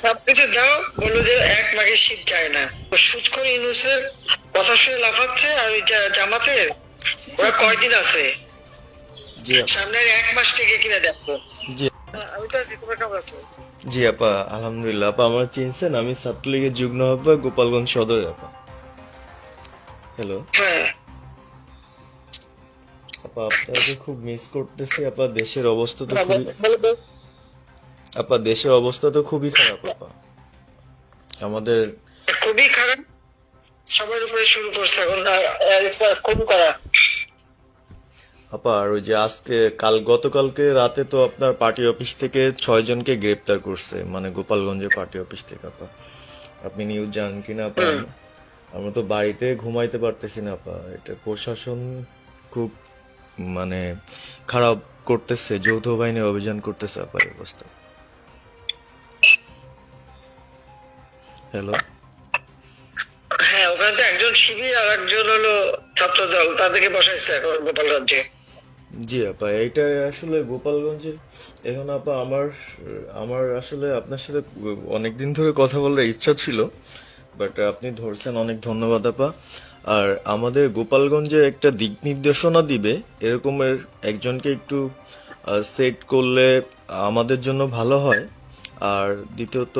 সবকিছু দাও, বললো যে 1 মাঘের শীত যায় না। সুদ করে ইউনূসের কথা শুনে লাফাচ্ছে। আর ওই জামাতের ওরা কয়দিন আছে, জি আপা। সামনে 1 মাস থেকে কিনা দেখো। জি আমি তো আছি, তোমরা কেমন আছো? জি আপা, আলহামদুলিল্লাহ। আপা আমার চিনছেন? আমি ছাত্রলীগের যুগ্ম আহ্বায়ক, গোপালগঞ্জ সদরের আপা। হ্যালো হ্যাঁ, আপা, আপনাকে খুব মিস করতেছি আপা। দেশের অবস্থা তো বলো, খুবই বলো। আপা, দেশের অবস্থা তো খুবই খারাপ আপা। আমাদের খুবই খারাপ, সবার উপরে শুরু করছে এখন খুন করা। আপা, আর ওই যে আজকে গতকালকে রাতে তো আপনার পার্টি অফিস থেকে 6 জনকে গ্রেপ্তার করছে, মানে গোপালগঞ্জের পার্টি অফিস থেকে আপা। আপনি নিউজ জানেন কিনা আপা? আমরা তো বাড়িতে ঘুমাইতে পারতেছি না আপা। এটা প্রশাসন খুব মানে খারাপ করতেছে, যৌথ বাহিনী অভিযান করতেছে আপা, এই অবস্থা। হ্যালো হ্যাঁ, ওখানে তো একজন শিবির আর একজন হলো ছাত্র দল, তাদেরকে বসাইছে এখন গোপালগঞ্জে। জি আপা, এইটা আসলে গোপালগঞ্জের এখন আপা আমার আমার আসলে আপনার সাথে অনেকদিন ধরে কথা বলার ইচ্ছা ছিল, বাট আপনি ধরছেন, অনেক ধন্যবাদ আপা। আর আমাদের গোপালগঞ্জে একটা দিক নির্দেশনা দিবে এরকমের একজনকে একটু সেট করলে আমাদের জন্য ভালো হয়। আর দ্বিতীয়ত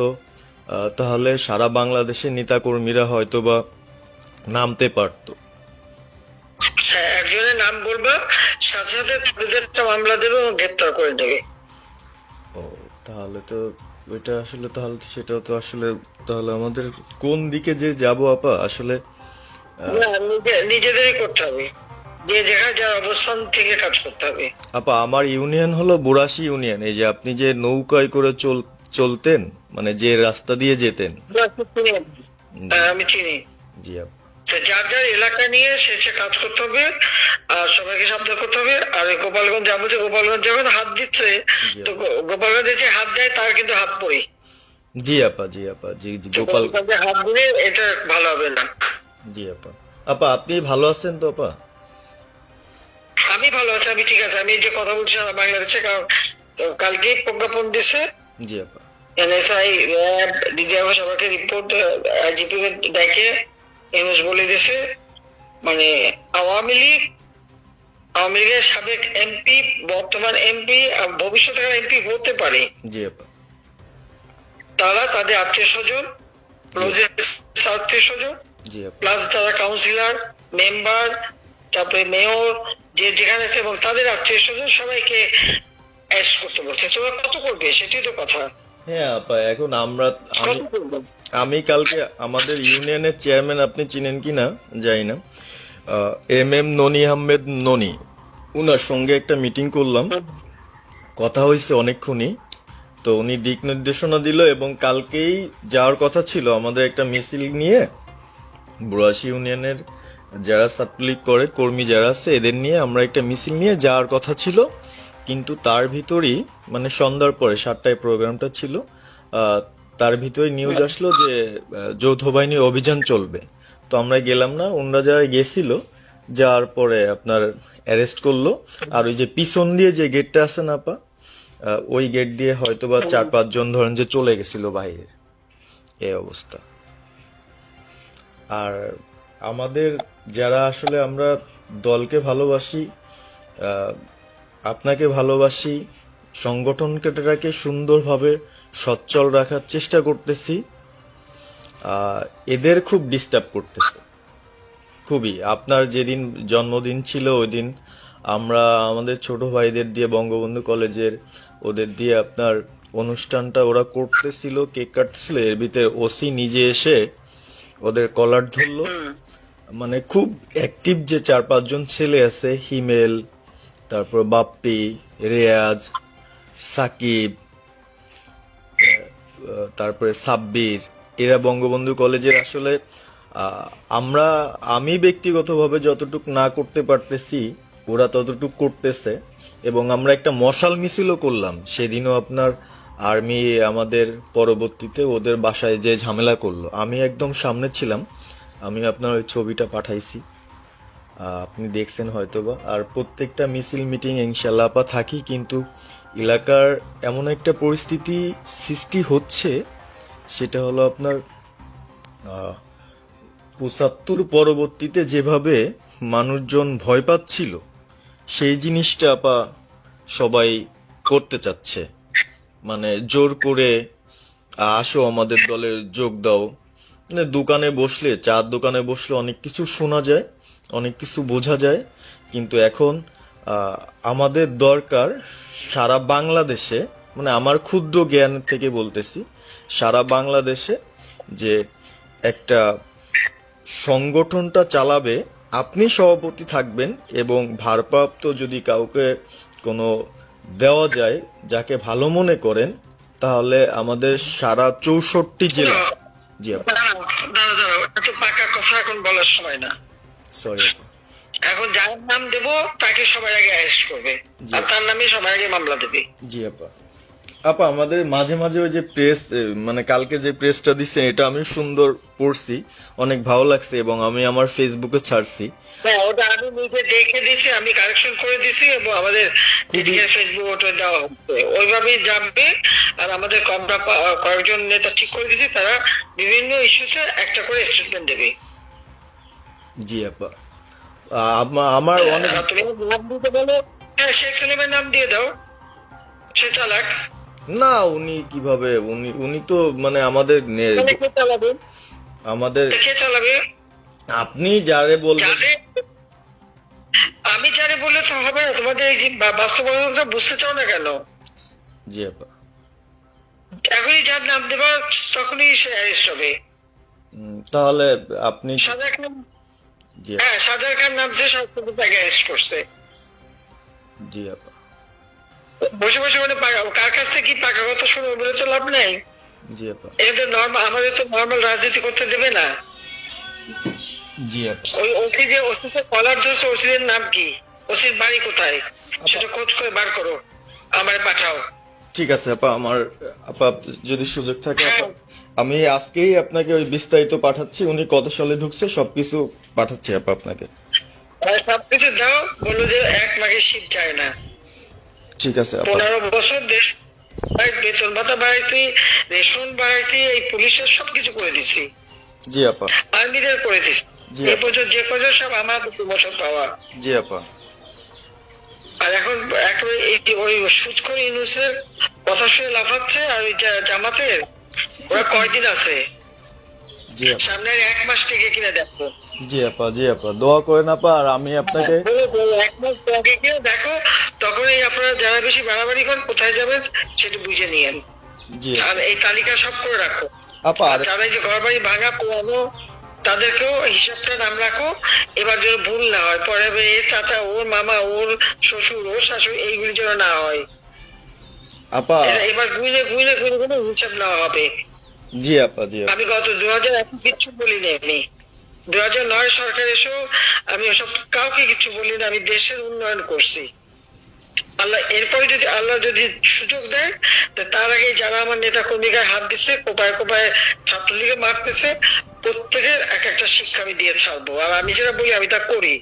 তাহলে সারা বাংলাদেশের নেতাকর্মীরা হয়তোবা নামতে পারতো। হ্যাঁ, একজনের নাম বলবা, সাথে সাথে তাদের একটা মামলা দেবে এবং গ্রেপ্তার করে নেবে। ও, তাহলে তো ওইটা আসলে, তাহলে তো সেটা তো আসলে, তাহলে আমাদের কোন দিকে যে যাব আপা আসলে? না, নিজেদেরই করতে হবে, যে জায়গায় যার অবস্থান থেকে কাজ করতে হবে। আপা, আমার ইউনিয়ন হলো বুড়াশি ইউনিয়ন। এই যে আপনি যে নৌকায় করে চলতেন, মানে যে রাস্তা দিয়ে যেতেন। হ্যাঁ, আমি চিনি। জি আপা। তো যার যার এলাকা নিয়ে সে কাজ করতে হবে, আর সবাইকে সাবধান করতে হবে। আর এই গোপালগঞ্জ যা বলছে, গোপালগঞ্জ যখন হাত দিচ্ছে, তো গোপালগঞ্জ যে হাত দেয় তার কিন্তু হাত পড়ে। জি আপা, জি আপা, জি জি গোপাল। গোপালগঞ্জে হাত দিলে এটা ভালো হবে না। জি আপা। আপা, আপনি ভালো আছেন তো আপা? আমি ভালো আছি, আমি ঠিক আছে। আমি এই যে কথা বলছি সারা বাংলাদেশে, কারণ কালকে প্রজ্ঞাপন দিছে জি আপা। এনএসআই, র্যাব, ডিজিএফ সবাইকে রিপোর্ট, আইজিপি কে ডেকে এমএস বলে দিছে, মানে আওয়ামী লীগ, আওয়ামী লীগের সাবেক এমপি, বর্তমান এমপি, ভবিষ্যতে এমপি হতে পারে, জি আপা। তারা তাদের আত্মীয় স্বজন, রোজের আত্মীয় স্বজন, জি আপা। প্লাস যারা কাউন্সিলর, মেম্বার, তারপরে মেয়র, যে যেখানে আছে, এবং তাদের আত্মীয় স্বজন সবাইকে অ্যারেস্ট করতে বলছে। তোমরা কত করবে, সেটাই তো কথা। হ্যাঁ আপা, এখন আমি কত করবে? আমি কালকে আমাদের ইউনিয়নের চেয়ারম্যান, আপনি চিনেন কিনা জানি না, এম ননি আহমেদ ননি, উনার সঙ্গে একটা মিটিং করলাম, কথা হয়েছে অনেকক্ষণই। তো উনি দিক নির্দেশনা দিল এবং কালকেই যাওয়ার কথা ছিল আমাদের একটা মিছিল নিয়ে, বুড়াশি ইউনিয়নের যারা ছাত্রলীগ করে কর্মী যারা আছে এদের নিয়ে আমরা একটা মিছিল নিয়ে যাওয়ার কথা ছিল। কিন্তু তার ভিতরই, মানে সন্ধ্যার পরে 7টায় প্রোগ্রামটা ছিল, তার ভিতরে নিউজ আসলো যে যৌথ বাহিনী অভিযান চলবে। তো আমরা গেলাম না। ওনারা যারা গেছিল, যাওয়ার পরে আপনার অ্যারেস্ট করলো। আর ওই যে পিছন দিয়ে যে গেটটা আছে না আপা, ওই গেট দিয়ে হয়তোবা 4-5 জন ধরেন যে চলে গেছিল বাইরে, এই অবস্থা। আর আমাদের যারা আসলে আমরা দলকে ভালোবাসি, আহ, আপনাকে ভালোবাসি, সংগঠনটাকে সুন্দরভাবে সচ্ছল রাখার চেষ্টা করতেছি, এদের খুব ডিস্টার্ব করতেছে খুবই। আপনার যেদিন জন্মদিন ছিল ওই দিন আমরা আমাদের ছোট ভাইদের দিয়ে, বঙ্গবন্ধু কলেজের ওদের দিয়ে আপনার অনুষ্ঠানটা ওরা করতেছিল, কেক কাটছিল, এর ভিতরে ওসি নিজে এসে ওদের কলার ধরলো। মানে খুব অ্যাক্টিভ যে 4-5 জন ছেলে আছে, হিমেল, তারপর বাপ্পি, রেয়াজ, সাকিব, তারপরে সাব্বির, এরা বঙ্গবন্ধু কলেজের আসলে আমি ব্যক্তিগতভাবে যতটুক না করতে পারতেছি ওরা ততটুক করতেছে। এবং আমরা একটা মশাল মিছিলও করলাম সেদিনও আপনার। আর্মি আমাদের পরবর্তীতে ওদের বাসায় যে ঝামেলা করলো, আমি একদম সামনে ছিলাম। আমি আপনার ওই ছবিটা পাঠাইছি, আপনি দেখছেন হয়তোবা। আর প্রত্যেকটা মিছিল মিটিং ইনশাল্লাহ আপা থাকি, কিন্তু এলাকার এমন একটা পরিস্থিতি সৃষ্টি হচ্ছে সেটা হলো আপনার ৭৫ পরবর্তীতে যেভাবে মানুষজন ভয় পাচ্ছিল সেই জিনিসটা আপা সবাই করতে চাচ্ছে, মানে জোর করে আসো আমাদের দলে যোগ দাও। মানে দোকানে বসলে, চার দোকানে বসলে অনেক কিছু শোনা যায়, অনেক কিছু বোঝা যায়, কিন্তু এখন আমাদের দরকার সারা বাংলাদেশে, মানে আমার ক্ষুদ্র জ্ঞান থেকে বলতেছি, সারা বাংলাদেশে যে একটা সংগঠনটা চালাবে, আপনি সভাপতি থাকবেন এবং ভারপ্রাপ্ত যদি কাউকে কোনো দেওয়া যায় যাকে ভালো মনে করেন, তাহলে আমাদের সারা 64 জেলা। জি আপা, দাঁড়াও, এত পাকা কথা এখন বলার সময় না। সরি এখন যার নাম দেব তাকে সবার আগে অ্যারেস্ট করবে, আর তার নামে সবার আগে মামলা দেবে। জি আপা। আপা আমাদের মাঝে মাঝে ওই যে প্রেস, মানে কালকে যে প্রেসটা দিছে এটা আমি সুন্দর পড়ছি, অনেক ভালো লাগছে এবং আমি আমার ফেসবুকে ছাড়ছি। হ্যাঁ, ওটা আমি নিজে দেখে দিছি, আমি কারেকশন করে দিছি এবং আমাদের ফেসবুক ওটা দেওয়া হচ্ছে, ওইভাবেই যাবে। আর আমাদের কয়েকজন নেতা ঠিক করে দিছি, তারা বিভিন্ন ইস্যুতে একটা করে স্টেটমেন্ট দেবে। জি আপা, আমার অনেক, তুমি নাম দিতে বলো, হ্যাঁ শেখ সেলিমের নাম দিয়ে দাও, সে চালাক। না উনি কিভাবে, উনি তো মানে আমাদের কে চালাবে? আমাদের কে চালাবে? আপনি যারে বলবেন। আমি যারে বললে তো হবে না, তোমাদের এই যে বাস্তবতা বুঝতে চাও না কেন? জি আপা, এখনই যার নাম দেবা তখনই সে অ্যারেস্ট হবে। তাহলে আপনি, সাদার খান, জি হ্যাঁ সাদার খান নামছে, সব তাকে অ্যারেস্ট করছে। জি আপা, বসে বসে মানে কার কাছ থেকে কি পাকা কথা শুনবো বলে তো লাভ নাই। জি আপা, এটা নর্মাল, আমাদের তো নর্মাল রাজনীতি করতে দেবে না। জি আপা। ওই ওসি যে ওসিতে কলার ধরছে, ওসির নাম কি, ওসির বাড়ি কোথায়, সেটা খোঁজ করে বার করো, আমায় পাঠাও। ঠিক আছে আপা, আমার আপা যদি সুযোগ থাকে আপা, আমি আজকেই আপনাকে ওই বিস্তারিত পাঠাচ্ছি, উনি কত সালে ঢুকছে সবকিছু পাঠাচ্ছি আপা আপনাকে। সবকিছু দাও, বললো যে এক মাঘে শীত যায় না। ঠিক আছে আপা। 15 বছর দেশ বেতন ভাতা বাড়াইছি, রেশন বাড়াইছি, এই পুলিশের সবকিছু করে দিছি, জি আপা, আর্মিদের করে দিছি, জি এই আপা, বছর যে কজন সব আমার প্রমোশন পাওয়া। জি আপা। আর এখন একেবারে ওই সুদখোর ইউনূসের কথা শুনে লাফাচ্ছে, আর ওই জামাতের ওরা কয়দিন আছে, জি আপা, সামনের 1 মাস থেকে কিনা দেখো। জি আপা, জি আপা, দোয়া করেন আপা। আর আমি আপনাকে 1 মাস আগে কিনা দেখো, তখনই আপনারা যারা বেশি বাড়াবাড়ি করেন কোথায় যাবেন সেটা বুঝে নিয়েন। জি আর এই তালিকা সব করে রাখো। আপা। আর যারা যে ঘর বাড়ি ভাঙা পোড়ানো তাদেরকেও হিসাবটা নাম রাখো, এবার যেন ভুল না হয়, পরে এর চাচা, ওর মামা, ওর শ্বশুর, ওর শাশুড়ি, এইগুলি যেন না হয়। আপা এবার গুইনে গুইনে গুইনে গুইনে হিসাব নেওয়া হবে। জি আপা, জি আপা। আমি গত 2001 কিচ্ছু বলিনি, আমি 2009 সরকার এসেও আমি ওসব কাউকে কিছু বলিনি, আমি দেশের উন্নয়ন করছি। আল্লাহ এরপরে যদি আল্লাহ যদি সুযোগ দেয়, তার আগে যারা আমার নেতা কর্মীকে হাত দিচ্ছে, কোপায় কোপায় ছাত্রলীগে মারতেছে, প্রত্যেকের এক একটা শিক্ষা আমি দিয়ে ছাড়বো। আর আমি যেটা বলি আমি তা করি।